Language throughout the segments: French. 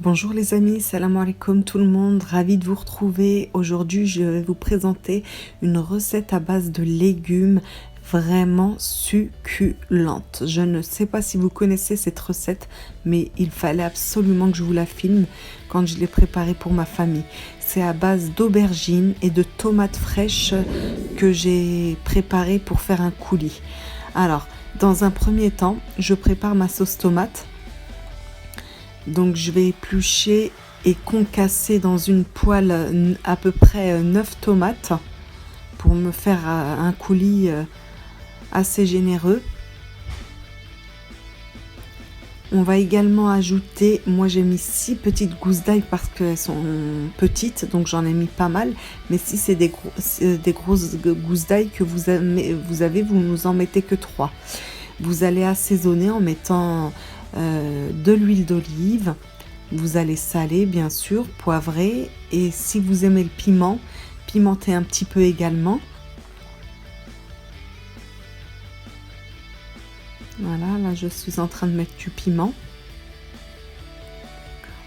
Bonjour les amis, salam alaikum tout le monde, ravi de vous retrouver. Aujourd'hui je vais vous présenter une recette à base de légumes vraiment succulente. Je ne sais pas si vous connaissez cette recette, mais il fallait absolument que je vous la filme quand je l'ai préparée pour ma famille. C'est à base d'aubergines et de tomates fraîches que j'ai préparées pour faire un coulis. Alors, dans un premier temps, je prépare ma sauce tomate. Donc je vais éplucher et concasser dans une poêle à peu près 9 tomates pour me faire un coulis assez généreux. On va également ajouter, moi j'ai mis 6 petites gousses d'ail parce qu'elles sont petites, donc j'en ai mis pas mal. Mais si c'est des grosses gousses d'ail que vous avez, vous nous en mettez que 3. Vous allez assaisonner en mettant de l'huile d'olive, vous allez saler bien sûr, poivrer, et si vous aimez le piment, pimenter un petit peu également. Voilà, là je suis en train de mettre du piment.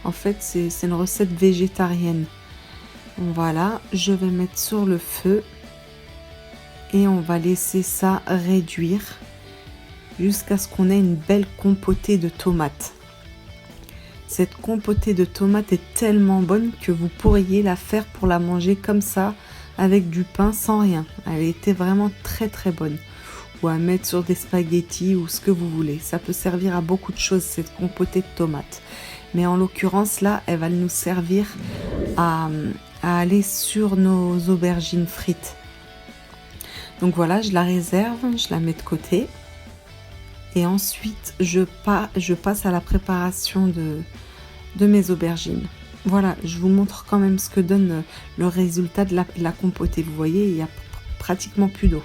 En fait c'est une recette végétarienne. Voilà, je vais mettre sur le feu et on va laisser ça réduire jusqu'à ce qu'on ait une belle compotée de tomates. Cette compotée de tomates est tellement bonne que vous pourriez la faire pour la manger comme ça, avec du pain, sans rien. Elle était vraiment très très bonne. Ou à mettre sur des spaghettis ou ce que vous voulez. Ça peut servir à beaucoup de choses, cette compotée de tomates. Mais en l'occurrence, là, elle va nous servir à aller sur nos aubergines frites. Donc voilà, je la réserve, je la mets de côté. Et ensuite, je passe à la préparation de mes aubergines. Voilà, je vous montre quand même ce que donne le résultat de la compotée. Vous voyez, il n'y a pratiquement plus d'eau.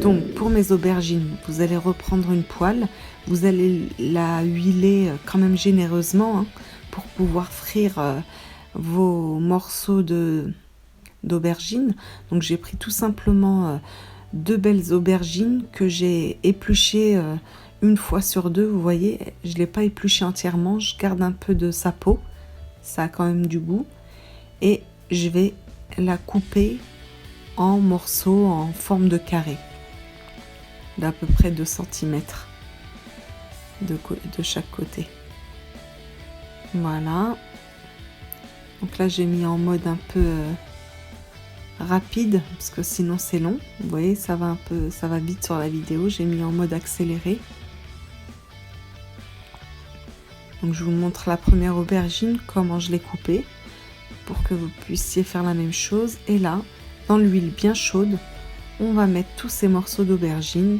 Donc, pour mes aubergines, vous allez reprendre une poêle. Vous allez la huiler quand même généreusement hein, pour pouvoir frire vos morceaux d'aubergines. Donc, j'ai pris tout simplement 2 belles aubergines que j'ai épluchées une fois sur 2. Vous voyez, je ne l'ai pas épluchée entièrement, je garde un peu de sa peau, ça a quand même du goût. Et je vais la couper en morceaux en forme de carré, d'à peu près 2 cm de chaque côté. Voilà. Donc là, j'ai mis en mode un peu rapide parce que sinon c'est long. Vous voyez, ça va vite sur la vidéo. J'ai mis en mode accéléré. Donc je vous montre la première aubergine, comment je l'ai coupée pour que vous puissiez faire la même chose. Et là, dans l'huile bien chaude, on va mettre tous ces morceaux d'aubergine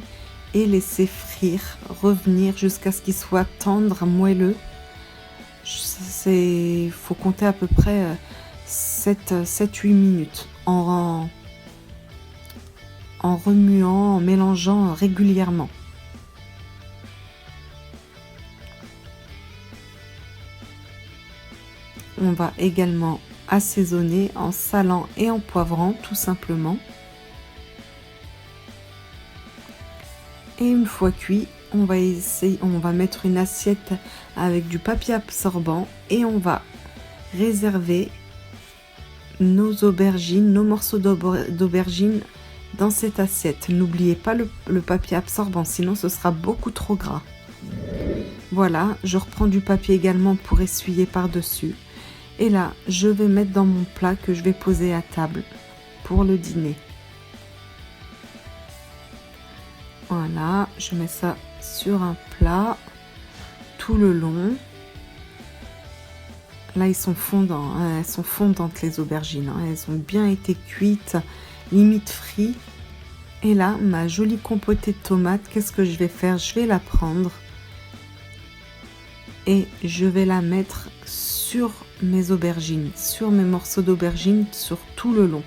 et laisser frire, revenir jusqu'à ce qu'ils soient tendres, moelleux. Il faut compter à peu près 7-8 minutes en remuant, en mélangeant régulièrement. On va également assaisonner en salant et en poivrant tout simplement. Et une fois cuit, on va mettre une assiette avec du papier absorbant et on va réserver nos aubergines, nos morceaux d'aubergines dans cette assiette. N'oubliez pas le papier absorbant, sinon ce sera beaucoup trop gras. Voilà, je reprends du papier également pour essuyer par-dessus. Et là, je vais mettre dans mon plat que je vais poser à table pour le dîner. Voilà, je mets ça sur un plat tout le long. Là, elles sont fondantes les aubergines. Hein. Elles ont bien été cuites, limite frites. Et là, ma jolie compotée de tomates, qu'est-ce que je vais faire? Je vais la prendre et je vais la mettre sur mes aubergines, sur mes morceaux d'aubergines, sur tout le long.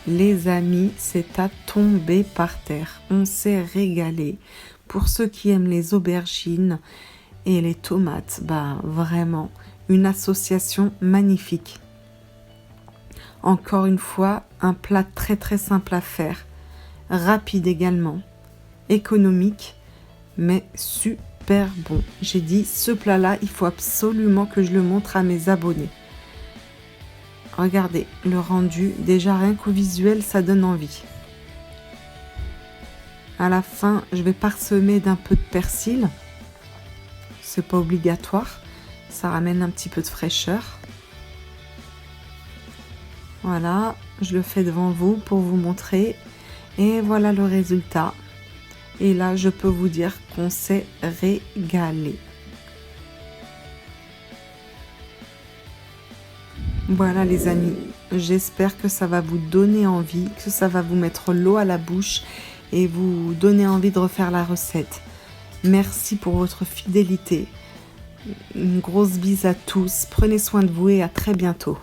Les amis, c'est à tomber par terre. On s'est régalé. Pour ceux qui aiment les aubergines et les tomates, bah vraiment une association magnifique. Encore une fois, un plat très très simple à faire, rapide également, économique, mais super super bon. J'ai dit, ce plat-là, il faut absolument que je le montre à mes abonnés. Regardez le rendu, déjà rien qu'au visuel, ça donne envie. À la fin, je vais parsemer d'un peu de persil. C'est pas obligatoire, ça ramène un petit peu de fraîcheur. Voilà, je le fais devant vous pour vous montrer. Et voilà le résultat. Et là, je peux vous dire qu'on s'est régalé. Voilà les amis, j'espère que ça va vous donner envie, que ça va vous mettre l'eau à la bouche et vous donner envie de refaire la recette. Merci pour votre fidélité. Une grosse bise à tous, prenez soin de vous et à très bientôt.